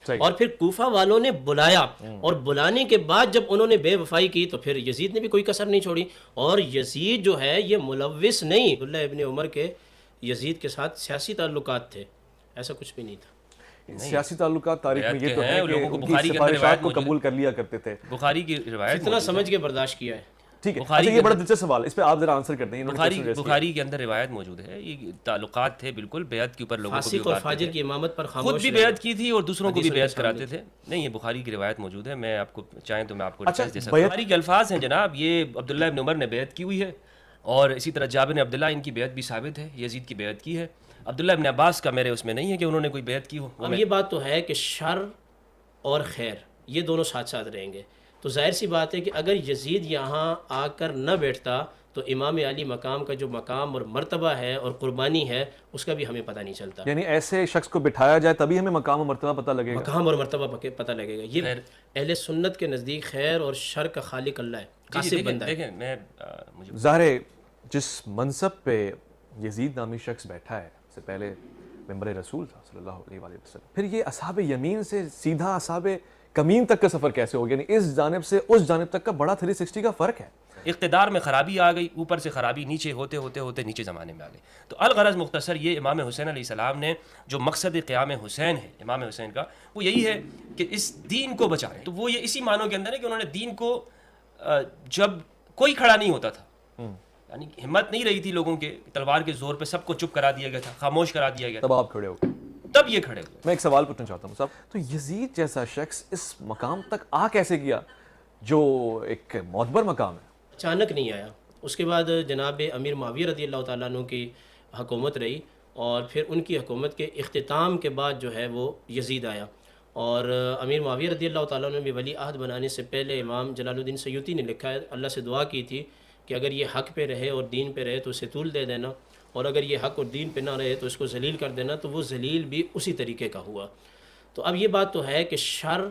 اور پھر کوفہ والوں نے بلایا، اور بلانے کے بعد جب انہوں نے بے وفائی کی تو پھر یزید نے بھی کوئی کسر نہیں چھوڑی. اور یزید جو ہے یہ ملوث نہیں، عبداللہ ابن عمر کے یزید کے ساتھ سیاسی تعلقات تھے، ایسا کچھ بھی نہیں تھا. سیاسی تعلقات تاریخ میں یہ تو ہے کہ ان کی سفارشات کو قبول کر لیا کرتے تھے. بخاری کی روایت اتنا سمجھ کے برداشت کیا ہے. ٹھیک ہے، اچھا یہ بڑا دلچسپ سوال ہے، اس پہ آپ ذرا آنسر کرتے ہیں. بخاری کے اندر روایت موجود ہے، یہ تعلقات تھے بالکل بیعت کے اوپر، لوگوں کو بھی فاسق اور فاجر کی امامت پر خود بھی بیعت کی تھی اور دوسروں کو بھی بیعت کراتے تھے. نہیں، یہ بخاری کی روایت موجود ہے، میں آپ کو چاہیں تو میں آپ کو ڈیٹیلز دے سکتا ہوں. بخاری کے الفاظ ہیں جناب، یہ عبداللہ ابن عمر نے بیعت کی ہوئی ہے، اور اسی طرح جابر بن عبداللہ ان کی بیعت بھی ثابت ہے، یزید کی بیعت کی ہے. عبداللہ ابن عباس کا میرے اس میں نہیں ہے کہ انہوں نے کوئی بیعت کی ہو. اب یہ بات تو ہے کہ شر اور خیر یہ دونوں ساتھ ساتھ رہیں گے، تو ظاہر سی بات ہے کہ اگر یزید یہاں آ کر نہ بیٹھتا تو امام علی مقام کا جو مقام اور مرتبہ ہے اور قربانی ہے اس کا بھی ہمیں پتہ نہیں چلتا. یعنی ایسے شخص کو بٹھایا جائے تبھی ہمیں مقام اور مرتبہ پتہ لگے گا. مقام اور مرتبہ پتہ لگے گا. یہ اہل سنت کے نزدیک خیر اور شر کا خالق اللہ ہے، قاسم بندہ ہے. دیکھیں میں ظاہر ہے جس منصب پہ یزید نامی شخص بیٹھا ہے، سے پہلے ممبر رسول تھا صلی اللہ علیہ وسلم، پھر یہ اصحاب یمین سے سیدھا اصحاب کمین تک کا سفر کیسے ہو گیا؟ یعنی اس جانب سے اس جانب تک کا بڑا 360 کا فرق ہے. اقتدار میں خرابی آ گئی، اوپر سے خرابی نیچے ہوتے ہوتے ہوتے نیچے زمانے میں آ گئی. تو الغرض مختصر یہ امام حسین علیہ السلام نے جو مقصد قیام حسین ہے امام حسین کا، وہ یہی ہے کہ اس دین کو بچائیں. تو وہ یہ اسی معنوں کے اندر ہے کہ انہوں نے دین کو جب کوئی کھڑا نہیں ہوتا تھا، یعنی ہمت نہیں رہی تھی لوگوں کے، تلوار کے زور پہ سب کو چپ کرا دیا گیا تھا، خاموش کرا دیا گیا تھا، تب آپ کھڑے ہو گئے، تب یہ کھڑے ہوئے. میں ایک سوال پوچھنا چاہتا ہوں صاحب، تو یزید جیسا شخص اس مقام تک آ کیسے گیا جو ایک معتبر مقام ہے؟ اچانک نہیں آیا. اس کے بعد جناب امیر معاویہ رضی اللہ تعالیٰ عنہ کی حکومت رہی، اور پھر ان کی حکومت کے اختتام کے بعد جو ہے وہ یزید آیا. اور امیر معاویہ رضی اللہ تعالیٰ عنہ بھی ولی عہد بنانے سے پہلے امام جلال الدین سیوطی نے لکھا ہے، اللہ سے دعا کی تھی کہ اگر یہ حق پہ رہے اور دین پہ رہے تو اسے طول دے دینا، اور اگر یہ حق اور دین پہ نہ رہے تو اس کو ذلیل کر دینا. تو وہ ذلیل بھی اسی طریقے کا ہوا. تو اب یہ بات تو ہے کہ شر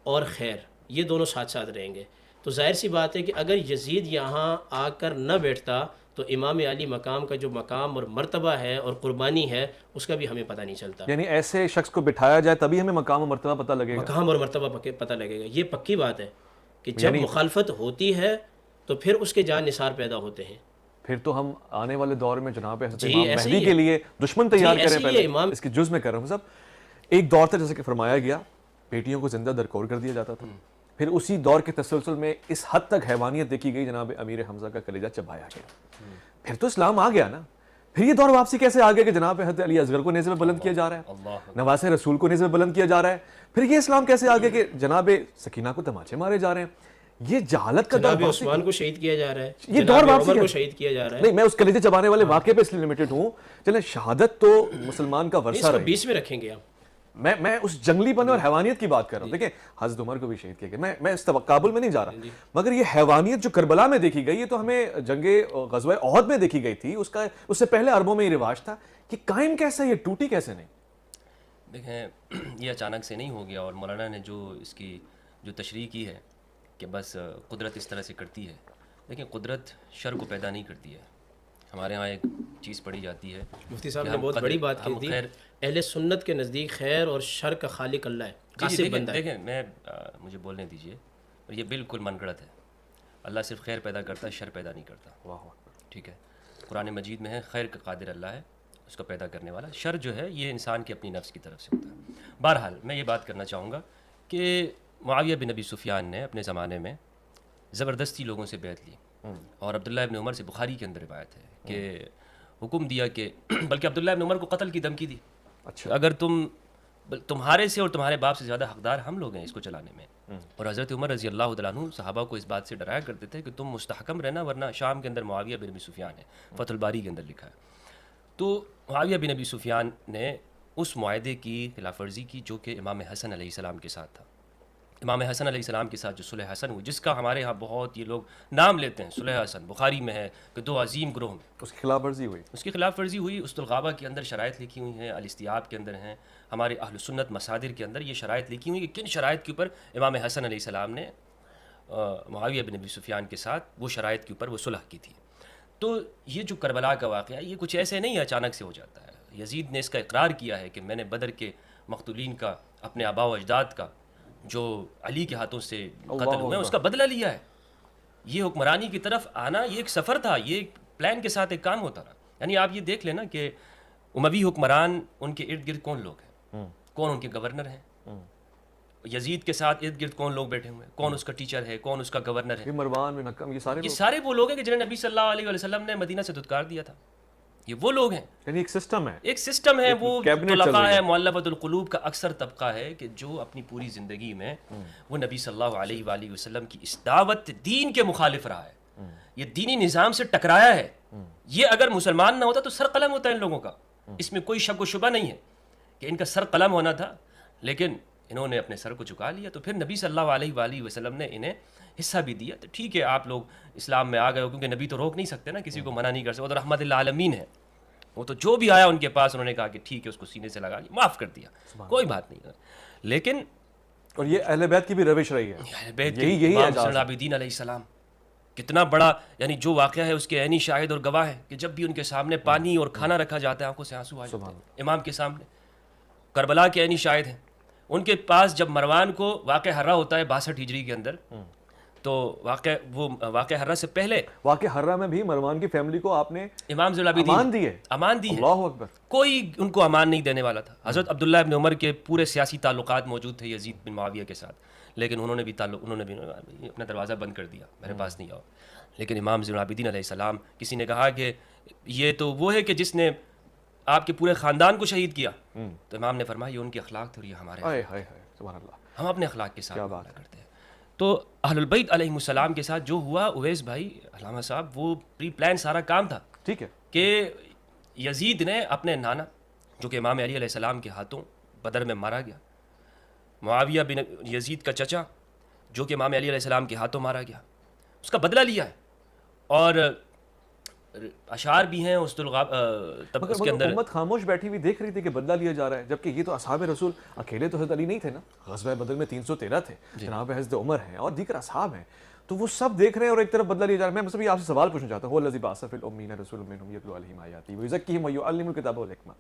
اور خیر یہ دونوں ساتھ ساتھ رہیں گے. تو ظاہر سی بات ہے کہ اگر یزید یہاں آ کر نہ بیٹھتا تو امام علی مقام کا جو مقام اور مرتبہ ہے اور قربانی ہے اس کا بھی ہمیں پتہ نہیں چلتا. یعنی ایسے شخص کو بٹھایا جائے تبھی ہمیں مقام اور مرتبہ پتہ لگے گا. مقام اور مرتبہ پتہ لگے گا، یہ پکی بات ہے کہ جب مخالفت ہوتی ہے تو پھر اس کے جان نثار پیدا ہوتے ہیں. پھر تو ہم آنے والے دور میں جناب حضرت امام مہدی کے لیے دشمن تیار کریں. پہلے اس کی جز میں کر رہا ہوں صاحب، ایک دور تھا جیسے کہ فرمایا گیا بیٹیوں کو زندہ درکور کر دیا جاتا تھا، پھر اسی دور کے تسلسل میں اس حد تک حیوانیت دیکھی گئی جناب امیر حمزہ کا کلیجہ چبایا گیا. پھر تو اسلام آ گیا نا. پھر یہ دور واپسی کیسے آ گیا کہ جناب حضرت علی اصغر کو نیزے پہ بلند کیا جا رہا ہے، نواسہ رسول کو نیزے پہ بلند کیا جا رہا ہے. پھر یہ اسلام کیسے آ گیا کہ جناب سکینہ کو تماچے مارے جا رہے ہیں؟ یہ جہالت کا دور، عثمان کو شہید کیا جا رہا ہے، یہ دور واپسی کو شہید کیا جا رہا ہے. نہیں، میں اس کلیجے چبانے والے واقعے پہ اس لیے لمیٹڈ ہوں. چلیں شہادت تو مسلمان کا ورثہ رہی، 20 میں رکھیں گے آپ. میں اس جنگلی پن اور حیوانیت کی بات کر رہا ہوں. دیکھیں حضرت عمر کو بھی شہید کیا گیا، میں اس قابل میں نہیں جا رہا، مگر یہ حیوانیت جو کربلا میں دیکھی گئی یہ تو ہمیں جنگ غزوہ احد میں دیکھی گئی تھی. اس سے پہلے عربوں میں یہ رواج تھا کہ قائم کیسے، یہ ٹوٹی کیسے نہیں؟ دیکھیں یہ اچانک سے نہیں ہو گیا، اور مولانا نے جو اس کی جو تشریح کی ہے کہ بس قدرت اس طرح سے کرتی ہے. دیکھیں قدرت شر کو پیدا نہیں کرتی ہے. ہمارے ہاں ایک چیز پڑھی جاتی ہے، مفتی صاحب نے بہت بڑی بات کی تھی، اہل سنت کے نزدیک خیر اور شر کا خالق اللہ ہے، قاسم بندہ ہے. دیکھیں مجھے بولنے دیجئے، اور یہ بالکل من گڑت ہے. اللہ صرف خیر پیدا کرتا ہے، شر پیدا نہیں کرتا. واہ، ٹھیک ہے. قرآن مجید میں ہے خیر کا قادر اللہ ہے، اس کو پیدا کرنے والا. شر جو ہے یہ انسان کی اپنی نفس کی طرف سے ہوتا ہے. بہرحال میں یہ بات کرنا چاہوں گا کہ معاویہ بن ابی سفیان نے اپنے زمانے میں زبردستی لوگوں سے بیعت لی، اور عبداللہ ابن عمر سے بخاری کے اندر روایت ہے کہ حکم دیا کہ بلکہ عبداللہ ابن عمر کو قتل کی دھمکی دی. اچھا، اگر تمہارے سے اور تمہارے باپ سے زیادہ حقدار ہم لوگ ہیں اس کو چلانے میں. اور حضرت عمر رضی اللہ تعالیٰ عنہ صحابہ کو اس بات سے ڈرایا کرتے تھے کہ تم مستحکم رہنا ورنہ شام کے اندر معاویہ بن ابی سفیان ہے، فتح الباری کے اندر لکھا ہے. تو معاویہ بن ابی سفیان نے اس معاہدے کی خلاف ورزی کی جو کہ امام حسن علیہ السلام کے ساتھ تھا. امام حسن علیہ السلام کے ساتھ جو صلح حسن ہوئی، جس کا ہمارے ہاں بہت یہ لوگ نام لیتے ہیں، صلح حسن بخاری میں ہے کہ دو عظیم گروہ میں اس کی خلاف ورزی ہوئی. اس کی خلاف ورزی ہوئی. اسد الغابہ کے اندر شرائط لکھی ہوئی ہیں، الاستیاب کے اندر ہیں، ہمارے اہل سنت مصادر کے اندر یہ شرائط لکھی ہوئی کہ کن شرائط کے اوپر امام حسن علیہ السلام نے معاویہ بن ابی سفیان کے ساتھ وہ شرائط کے اوپر وہ صلح کی تھی. تو یہ جو کربلا کا واقعہ یہ کچھ ایسے نہیں اچانک سے ہو جاتا ہے. یزید نے اس کا اقرار کیا ہے کہ میں نے بدر کے مقتولین کا اپنے آبا و اجداد کا جو علی کے ہاتھوں سے قتل ہوئے اس کا بدلہ لیا ہے. یہ حکمرانی کی طرف آنا یہ ایک سفر تھا, یہ ایک پلان کے ساتھ ایک کام ہوتا رہا. یعنی آپ یہ دیکھ لینا کہ اموی حکمران ان کے ارد گرد کون لوگ ہیں, کون ان کے گورنر ہیں, یزید کے ساتھ ارد گرد کون لوگ بیٹھے ہوئے ہیں, کون اس کا ٹیچر ہے, کون اس کا گورنر ہے, مروان بن حکم, یہ سارے وہ لوگ ہیں کہ جنہیں نبی صلی اللہ علیہ وسلم نے مدینہ سے دھتکار دیا تھا. یہ وہ لوگ ہیں, یعنی ایک سسٹم ہے, ایک سسٹم ہے. وہ طلقاء ہے, مؤلفۃ القلوب کا اکثر طبقہ ہے کہ جو اپنی پوری زندگی میں وہ نبی صلی اللہ علیہ وآلہ وسلم کی اس دعوت دین کے مخالف رہا ہے, یہ دینی نظام سے ٹکرایا ہے. یہ اگر مسلمان نہ ہوتا تو سر قلم ہوتا ہے ان لوگوں کا, اس میں کوئی شک و شبہ نہیں ہے کہ ان کا سر قلم ہونا تھا, لیکن انہوں نے اپنے سر کو جھکا لیا. تو پھر نبی صلی اللہ علیہ وآلہ وسلم نے انہیں حصہ بھی دیا. تو ٹھیک ہے آپ لوگ اسلام میں آ گئے ہو, کیونکہ نبی تو روک نہیں سکتے نا, کسی کو منع نہیں کر سکتے, وہ تو رحمت للعالمین ہے. وہ تو جو بھی آیا ان کے پاس انہوں نے کہا کہ ٹھیک ہے اس کو سینے سے لگا لیا, معاف کر دیا, کوئی بات نہیں. لیکن اور یہ اہل بیت کی بھی روش رہی ہے, اہل بیت یہی العابدین علیہ السلام کتنا بڑا, یعنی جو واقعہ ہے اس کے عینی شاہد اور گواہ ہے کہ جب بھی ان کے سامنے پانی اور کھانا رکھا جاتا ہے آنکھوں سے آنسو آ جاتے ہیں امام کے سامنے. کربلا کے عینی شاہد ہیں. ان کے پاس جب مروان کو واقع حرہ ہوتا ہے 62 ہجری کے اندر, تو واقع حرہ سے پہلے, واقع حرہ میں بھی مروان کی فیملی کو آپ نے امام ذی العابدین امان دی ہے. اللہ اکبر. کوئی ان کو امان نہیں دینے والا تھا. حضرت عبداللہ ابن عمر کے پورے سیاسی تعلقات موجود تھے یزید بن معاویہ کے ساتھ, لیکن انہوں نے بھی اپنا دروازہ بند کر دیا, میرے پاس نہیں آؤ. لیکن امام ذی العابدین علیہ السلام, کسی نے کہا کہ یہ تو وہ ہے کہ جس نے آپ کے پورے خاندان کو شہید کیا, تو امام نے فرمایا یہ ان کے اخلاق تھے اور یہ ہمارے, سبحان اللہ, ہم اپنے اخلاق کے ساتھ معاملہ کرتے ہیں. تو اہل البیت علیہ السلام کے ساتھ جو ہوا, اویس بھائی علامہ صاحب, وہ پری پلان سارا کام تھا. ٹھیک ہے کہ یزید نے اپنے نانا جو کہ امام علی علیہ السلام کے ہاتھوں بدر میں مارا گیا, معاویہ بن یزید کا چچا جو کہ امام علی علیہ السلام کے ہاتھوں مارا گیا, اس کا بدلہ لیا ہے. اور اشعار بھی ہیں اس کے اندر. امت خاموش بیٹھی ہوئی دیکھ رہی تھی کہ بدلہ لیا جا رہا ہے, جبکہ یہ تو اصحاب رسول اکیلے تو حضرت علی نہیں تھے نا, غزوہ بدر میں 313 تھے, جناب حضرت عمر ہیں اور دیگر اصحاب ہیں, تو وہ سب دیکھ رہے ہیں اور ایک طرف بدلہ لیا جا رہا ہے. میں مطلب آپ سے سوال پوچھنا چاہتا ہوں, الذی بعث فی الامین رسول منھم یتلو علیہم آیاتہ ویزکیہم ویعلمہم الکتاب والحکمہ.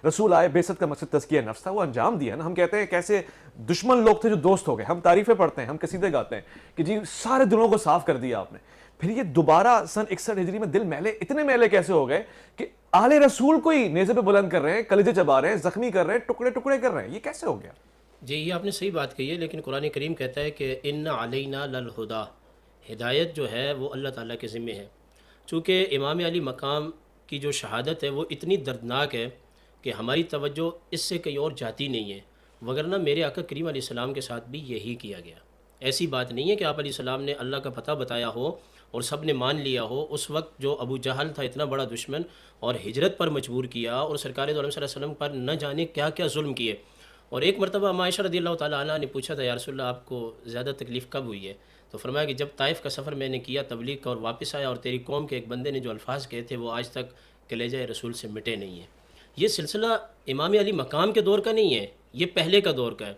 رسول آئے, بعثت کا مقصد تزکیہ نفس تھا, وہ انجام دیا نا. ہم کہتے ہیں کیسے دشمن لوگ تھے جو دوست ہو گئے, ہم تعریفیں پڑھتے ہیں, ہم قصیدے گاتے ہیں کہ جی سارے دلوں کو صاف کر دیا آپ نے. پھر یہ دوبارہ سن 61 ہجری میں دل میلے, اتنے میلے کیسے ہو گئے کہ اہل رسول کو ہی نیزے پہ بلند کر رہے ہیں, کلیجے چبا رہے ہیں, زخمی کر رہے ہیں, ٹکڑے ٹکڑے کر رہے ہیں, یہ کیسے ہو گیا؟ جی یہ آپ نے صحیح بات کہی ہے, لیکن قرآن کریم کہتا ہے کہ ان علینا للہدیٰ, ہدایت جو ہے وہ اللہ تعالیٰ کے ذمے ہے. چونکہ امام علی مقام کی جو شہادت ہے وہ اتنی دردناک ہے کہ ہماری توجہ اس سے کہیں اور جاتی نہیں ہے, وگرنہ میرے آقا کریم علیہ السلام کے ساتھ بھی یہی کیا گیا. ایسی بات نہیں ہے کہ آپ علیہ السلام نے اللہ کا پتہ بتایا ہو اور سب نے مان لیا ہو. اس وقت جو ابو جہل تھا اتنا بڑا دشمن, اور ہجرت پر مجبور کیا, اور سرکار دو عالم صلی اللہ علیہ وسلم پر نہ جانے کیا کیا ظلم کیے. اور ایک مرتبہ عائشہ رضی اللہ تعالیٰ عنہ نے پوچھا تھا, یا رسول اللہ آپ کو زیادہ تکلیف کب ہوئی ہے؟ تو فرمایا کہ جب طائف کا سفر میں نے کیا تبلیغ کا اور واپس آیا, اور تیری قوم کے ایک بندے نے جو الفاظ کہے تھے وہ آج تک کلیجہ رسول سے مٹے نہیں ہیں. یہ سلسلہ امام علی مقام کے دور کا نہیں ہے, یہ پہلے کا دور کا ہے.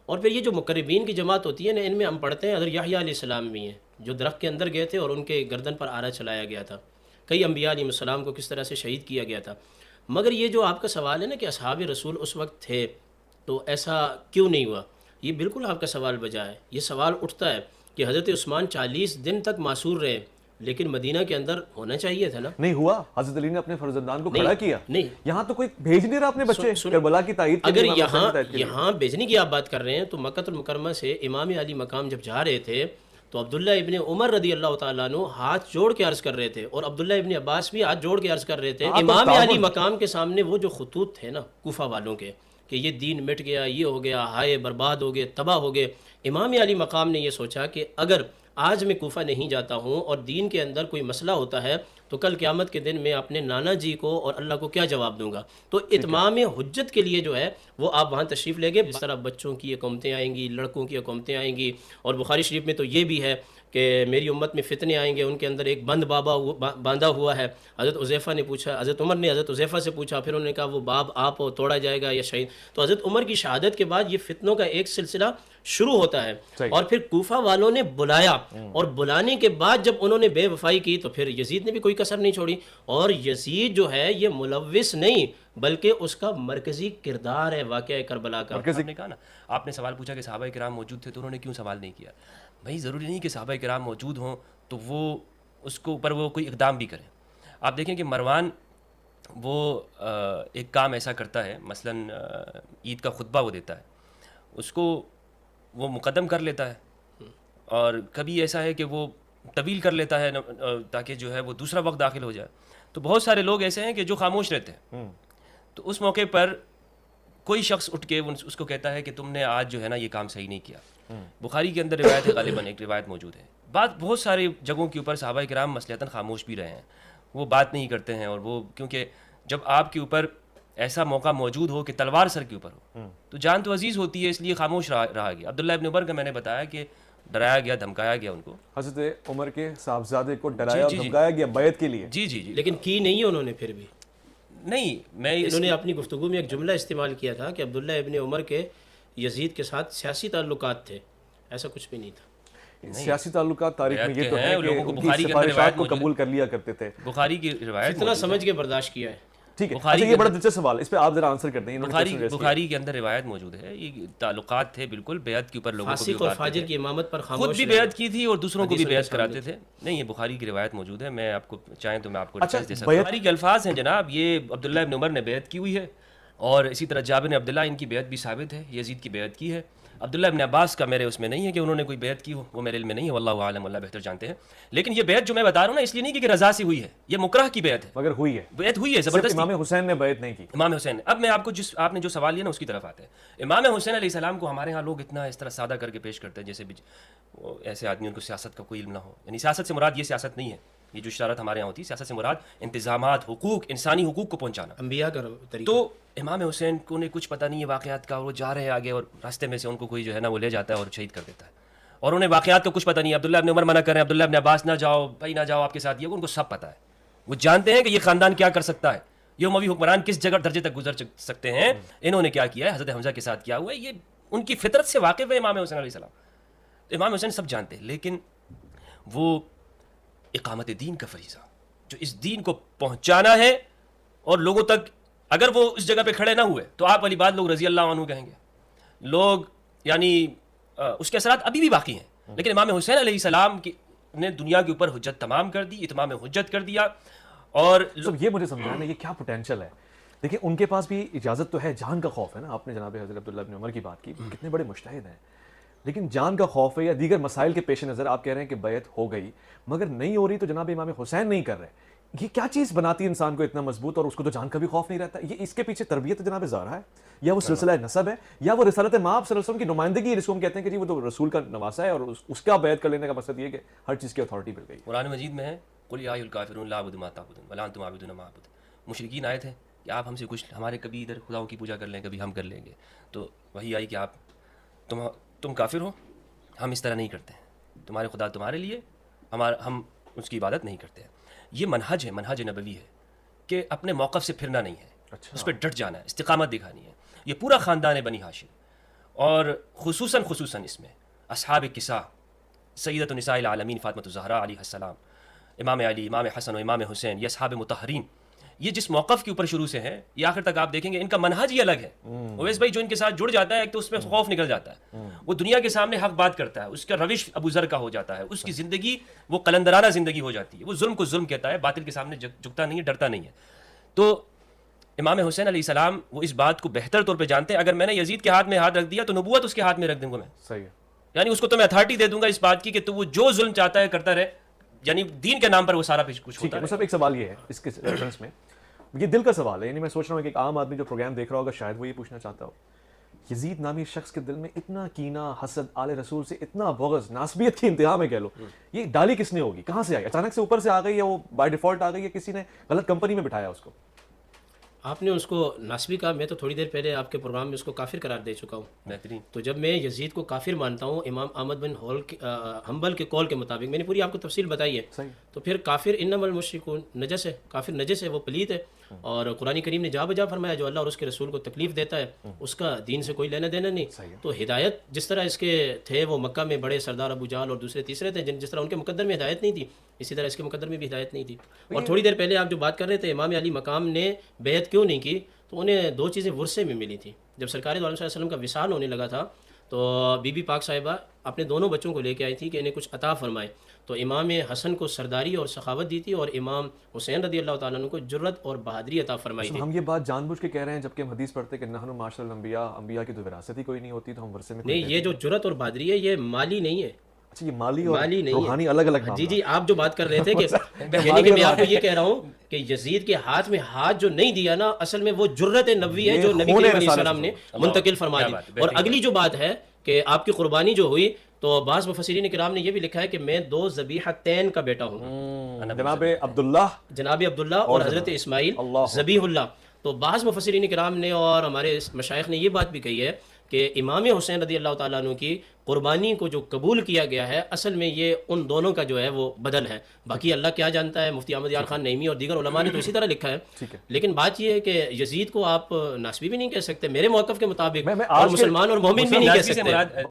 اور پھر یہ جو مقربین کی جماعت ہوتی ہے نا, ان میں ہم پڑھتے ہیں حضرت یحییٰ علیہ السلام بھی ہیں جو درخت کے اندر گئے تھے اور ان کے گردن پر آرا چلایا گیا تھا. کئی انبیاء علیہ السلام کو کس طرح سے شہید کیا گیا تھا. مگر یہ جو آپ کا سوال ہے نا کہ اصحاب رسول اس وقت تھے تو ایسا کیوں نہیں ہوا, یہ بالکل آپ کا سوال بجا ہے. یہ سوال اٹھتا ہے کہ حضرت عثمان 40 دن تک معصور رہے, لیکن مدینہ کے اندر ہونا چاہیے تھا نا. نہیں ہوا, حضرت علی نے اپنے فرزندان کو کھڑا کیا. نہیں, یہاں تو کوئی بھیج نہیں رہا اپنے بچے کربلا کی تائید. اگر یہاں بھیجنے کی آپ بات کر رہے ہیں تو مکہ المکرمہ سے امام علی مقام جب جا رہے تھے تو عبداللہ ابن عمر رضی اللہ تعالیٰ عنہ ہاتھ جوڑ کے عرض کر رہے تھے, اور عبداللہ ابن عباس بھی ہاتھ جوڑ کے عرض کر رہے تھے. امام علی مقام کے سامنے وہ جو خطوط تھے نا کوفہ والوں کے کہ یہ دین مٹ گیا, یہ ہو گیا, ہائے برباد ہو گئے, تباہ ہو گئے, امام علی مقام نے یہ سوچا کہ اگر آج میں کوفہ نہیں جاتا ہوں اور دین کے اندر کوئی مسئلہ ہوتا ہے تو کل قیامت کے دن میں اپنے نانا جی کو اور اللہ کو کیا جواب دوں گا. تو اتمام حجت کے لیے جو ہے وہ آپ وہاں تشریف لے گئے. اس طرح بچوں کی حکومتیں آئیں گی, لڑکوں کی حکومتیں آئیں گی, اور بخاری شریف میں تو یہ بھی ہے کہ میری امت میں فتنے آئیں گے, ان کے اندر ایک بند بابا باندھا ہوا ہے. حضرت حذیفہ نے پوچھا, حضرت عمر نے حضرت حذیفہ سے پوچھا, پھر انہوں نے کہا وہ باب آپ توڑا جائے گا یا شہید. تو حضرت عمر کی شہادت کے بعد یہ فتنوں کا ایک سلسلہ شروع ہوتا ہے. اور پھر کوفہ والوں نے بلایا, اور بلانے کے بعد جب انہوں نے بے وفائی کی تو پھر یزید نے بھی کوئی کسر نہیں چھوڑی. اور یزید جو ہے یہ ملوث نہیں بلکہ اس کا مرکزی کردار ہے واقعہ کربلا کا. آپ نے کہا نا, آپ نے سوال پوچھا کہ صحابہ کرام موجود تھے تو انہوں نے کیوں سوال نہیں کیا. بھائی ضروری نہیں کہ صحابہ کرام موجود ہوں تو وہ اس کو اوپر وہ کوئی اقدام بھی کریں. آپ دیکھیں کہ مروان وہ ایک کام ایسا کرتا ہے, مثلا عید کا خطبہ وہ دیتا ہے, اس کو وہ مقدم کر لیتا ہے, اور کبھی ایسا ہے کہ وہ طویل کر لیتا ہے تاکہ جو ہے وہ دوسرا وقت داخل ہو جائے. تو بہت سارے لوگ ایسے ہیں کہ جو خاموش رہتے ہیں, تو اس موقع پر کوئی شخص اٹھ کے اس کو کہتا ہے کہ تم نے آج جو ہے نا یہ کام صحیح نہیں کیا. بخاری کے اندر روایت ہے, غالباً ایک روایت موجود ہے. بہت ساری جگہوں کے اوپر صحابہ کرام مصلحتاً خاموش بھی رہے ہیں, وہ بات نہیں کرتے ہیں. اور وہ کیونکہ جب آپ کے اوپر ایسا موقع موجود ہو کہ تلوار سر کے اوپر ہو تو جان تو عزیز ہوتی ہے, اس لیے خاموش رہا گیا. عبداللہ ابن عمر کا میں نے بتایا کہ ڈرایا گیا, دھمکایا گیا ان کو, حضرت عمر کے صاحبزادے کو ڈرایا اور دھمکایا گیا بیعت کے لیے. جی جی جی, لیکن کی نہیں انہوں نے پھر بھی نہیں. انہوں نے اپنی گفتگو میں ایک جملہ استعمال کیا تھا کہ عبداللہ ابن عمر کے یزید کے ساتھ سیاسی تعلقات تھے, ایسا کچھ بھی نہیں تھا. سیاسی تعلقات تاریخ میں یہ تو ہے کہ ان کی سفارشات کو قبول کر لیا کرتے تھے. بخاری کی روایت اتنا سمجھ کے برداشت کیا ہے. ٹھیک ہے, اچھا یہ بڑا دلچسپ سوال ہے, اس پہ آپ ذرا آنسر کر دیں. بخاری کے اندر روایت موجود ہے, یہ تعلقات تھے بالکل بیعت کے اوپر, لوگوں کو فاسق اور فاجر کی امامت پر خود بھی بیعت کی تھی اور دوسروں کو بھی بیعت کراتے تھے. نہیں, یہ بخاری کی روایت موجود ہے, میں آپ کو چاہیں تو میں آپ کو ڈیٹیلز دے سکتا ہوں. بخاری کے الفاظ ہیں جناب, یہ عبداللہ ابن عمر نے بیعت کی ہوئی ہے, اور اسی طرح جابر بن عبداللہ ان کی بیعت بھی ثابت ہے, یزید کی بیعت کی ہے. عبداللہ ابن عباس کا میرے اس میں نہیں ہے کہ انہوں نے کوئی بیعت کی ہو, وہ میرے علم میں نہیں ہے, واللہ عالم, اللہ بہتر جانتے ہیں. لیکن یہ بیعت جو میں بتا رہا ہوں نا, اس لیے نہیں کہ رضا سے ہوئی ہے, یہ مکرہ کی بیعت ہے, مگر ہوئی ہے, بیعت ہوئی ہے زبردستی. امام حسین نے بیعت نہیں کی. امام حسین نے, اب میں آپ کو آپ نے جو سوال لیا نا اس کی طرف آتے ہیں. امام حسین علیہ السلام کو ہمارے ہاں لوگ اتنا اس طرح سادہ کر کے پیش کرتے ہیں جیسے ایسے آدمی ان کو سیاست کا کوئی علم نہ ہو. یعنی سیاست سے مراد یہ سیاست نہیں ہے, یہ جو شرارت ہمارے یہاں ہوتی ہے, سیاست سے مراد انتظامات, حقوق, انسانی حقوق کو پہنچانا, انبیاء کا طریقہ. تو امام حسین کو نے کچھ پتہ نہیں ہے واقعات کا, وہ جا رہے ہیں آگے اور راستے میں سے ان کو کوئی جو ہے نا وہ لے جاتا ہے اور شہید کر دیتا ہے, اور انہیں واقعات کا کچھ پتہ نہیں ہے. عبداللہ ابن عمر منع کر رہے ہیں, عبداللہ ابن عباس نہ جاؤ بھائی, نہ جاؤ آپ کے ساتھ, یہ ان کو سب پتہ ہے. وہ جانتے ہیں کہ یہ خاندان کیا کر سکتا ہے, یہ اموی حکمران کس جگہ درجے تک گزر سکتے ہیں, انہوں نے کیا کیا ہے, حضرت حمزہ کے ساتھ کیا ہوا ہے, یہ ان کی فطرت سے واقف ہے امام حسین علیہ السلام. امام حسین سب جانتے ہیں, لیکن وہ اقامت دین کا فریضہ, جو اس دین کو پہنچانا ہے اور لوگوں تک, اگر وہ اس جگہ پہ کھڑے نہ ہوئے تو آپ والی بات لوگ رضی اللہ عنہ کہیں گے, لوگ یعنی اس کے اثرات ابھی بھی باقی ہیں. لیکن امام حسین علیہ السلام نے دنیا کے اوپر حجت تمام کر دی, اتمام حجت کر دیا. اور یہ مجھے سمجھانا یہ کیا پوٹینشل ہے. دیکھیں ان کے پاس بھی اجازت تو ہے, جان کا خوف ہے نا, آپ نے جناب حضرت عبداللہ ابن عمر کی بات کی, کتنے بڑے مجتہد ہیں, لیکن جان کا خوف ہے یا دیگر مسائل کے پیش نظر آپ کہہ رہے ہیں کہ بیعت ہو گئی مگر نہیں ہو رہی, تو جناب امام حسین نہیں کر رہے. یہ کیا چیز بناتی ہے انسان کو اتنا مضبوط, اور اس کو تو جان کا بھی خوف نہیں رہتا. یہ اس کے پیچھے تربیت جناب زہرا ہے, یا وہ سلسلہ نسب ہے, یا وہ رسالت مآب صلی اللہ علیہ وسلم کی نمائندگی ہے, جس کو ہم کہتے ہیں کہ جی وہ تو رسول کا نواسا ہے, اور اس کا بیعت کر لینے کا مقصد یہ کہ ہر چیز کی اتھارٹی مل گئی. قرآن مجید میں ہے قل یا ایھا الکافرون لا اعبد ما تعبدون ولا انتم عابدون ما اعبد. مشرکین آئے تھے کہ آپ ہم سے کچھ, ہمارے کبھی ادھر خداؤں کی پوجا کر لیں, کبھی ہم کر لیں گے, تو وہی آئی کہ آپ تم کافر ہو, ہم اس طرح نہیں کرتے ہیں, تمہارے خدا تمہارے لیے, ہم اس کی عبادت نہیں کرتے ہیں. یہ منہج ہے, منہج نبوی ہے کہ اپنے موقف سے پھرنا نہیں ہے, اس پہ ڈٹ جانا ہے, استقامت دکھانی ہے. یہ پورا خاندان ہے بنی ہاشم, اور خصوصاً اس میں اصحاب کسا, سیدۃ النساء العالمین فاطمۃ الزہراء علیہ السلام, امام علی, امام حسن و امام حسین, یہ اصحاب مطہرین, یہ جس موقف کے اوپر شروع سے ہیں یہ آخر تک آپ دیکھیں گے ان کا منہج ہی الگ ہے. اویس بھائی جو ان کے ساتھ جڑ جاتا ہے ایک تو اس میں خوف نکل جاتا ہے, وہ دنیا کے سامنے حق بات کرتا ہے, اس کا روش ابو ذر کا ہو جاتا ہے, اس کی زندگی وہ قلندرانہ زندگی ہو جاتی ہے, وہ ظلم کو ظلم کہتا ہے, باطل کے سامنے جھکتا نہیں ہے, ڈرتا نہیں ہے. تو امام حسین علیہ السلام وہ اس بات کو بہتر طور پہ جانتے ہیں, اگر میں نے یزید کے ہاتھ میں ہاتھ رکھ دیا تو نبوت اس کے ہاتھ میں رکھ دوں گا میں. صحیح ہے, یعنی اس کو تو میں اتھارٹی دے دوں گا اس بات کی کہ تو وہ جو ظلم چاہتا ہے کرتا رہے, یعنی دین کے نام پر وہ سارا کچھ ہوتا ہے. صاحب ایک سوال یہ ہے اس کے ریفرنس میں, یہ دل کا سوال ہے, یعنی میں سوچ رہا ہوں کہ ایک عام آدمی جو پروگرام دیکھ رہا ہوگا شاید وہ یہ پوچھنا چاہتا ہو, یزید نامی شخص کے دل میں اتنا کینہ, حسد, آل رسول سے اتنا بغض, ناسبیت کی انتہا میں کہہ لو, یہ ڈالی کس نے ہوگی, کہاں سے آئی, اچانک سے اوپر سے آ گئی, یا وہ بائی ڈیفالٹ آ گئی, یا کسی نے غلط کمپنی میں بٹھایا اس کو؟ آپ نے اس کو ناسبی کہا, میں تو تھوڑی دیر پہلے آپ کے پروگرام میں اس کو کافر قرار دے چکا ہوں. بہترین. تو جب میں یزید کو کافر مانتا ہوں امام احمد بن حنبل کے قول کے مطابق, میں نے پوری آپ کو تفصیل بتائی ہے, تو پھر کافر انما المشرکون نجس ہے, کافر نجس ہے, وہ پلید ہے. اور قرآن کریم نے جا بجا فرمایا جو اللہ اور اس کے رسول کو تکلیف دیتا ہے اس کا دین سے کوئی لینا دینا نہیں. تو ہدایت جس طرح اس کے تھے وہ مکہ میں بڑے سردار ابو جہل اور دوسرے تیسرے تھے جس طرح ان کے مقدر میں ہدایت نہیں تھی اسی طرح اس کے مقدر میں بھی ہدایت نہیں تھی. اور تھوڑی دیر پہلے آپ جو بات کر رہے تھے امام علی مقام نے بیعت کیوں نہیں کی, تو انہیں دو چیزیں ورثے میں ملی تھی. جب سرکار دو عالم صلی اللہ علیہ وسلم کا وصال ہونے لگا تھا تو بی بی پاک صاحبہ اپنے دونوں بچوں کو لے کے آئی تھی کہ انہیں کچھ عطا فرمائے. تو امام حسن کو سرداری اور سخاوت دی تھی اور امام حسین رضی اللہ تعالیٰ عنہ کو جرت اور بہادری عطا فرمائی تھی. ہم یہ بات جان بوجھ کے کہہ رہے ہیں جبکہ ہم حدیث پڑھتے کہ نحن معاشر الانبیاء, انبیاء کی تو وراثت ہی کوئی نہیں ہوتی تو ہم ورثے میں نہیں. یہ جو جرت اور بہادری ہے یہ مالی نہیں ہے. اچھا یہ مالی اور روحانی الگ الگ نام. جی جی آپ جو بات کر رہے تھے کہ یعنی کہ میں آپ کو یہ کہہ رہا ہوں کہ یزید کے ہاتھ میں ہاتھ جو نہیں دیا نا اصل میں وہ جرت نبوی ہے جو نبی کریم علیہ السلام نے منتقل فرما دی. اور اگلی جو بات ہے کہ آپ کی قربانی جو ہوئی تو بعض مفسرین کرام نے یہ بھی لکھا ہے کہ میں 2 ذبیحتین کا بیٹا ہوں, جناب عبداللہ اور حضرت اسماعیل ذبیح اللہ. تو بعض مفسرین کرام نے اور ہمارے مشائخ نے یہ بات بھی کہی ہے کہ امام حسین رضی اللہ تعالیٰ عنہ کی قربانی کو جو قبول کیا گیا ہے اصل میں یہ ان دونوں کا جو ہے وہ بدل ہے. باقی اللہ کیا جانتا ہے, مفتی احمد یار خان نعیمی اور دیگر علماء نے تو اسی طرح لکھا ہے. لیکن بات یہ ہے کہ یزید کو آپ ناسبی بھی نہیں کہہ سکتے میرے موقف کے مطابق, اور مسلمان اور مومن بھی نہیں کہہ سکتے.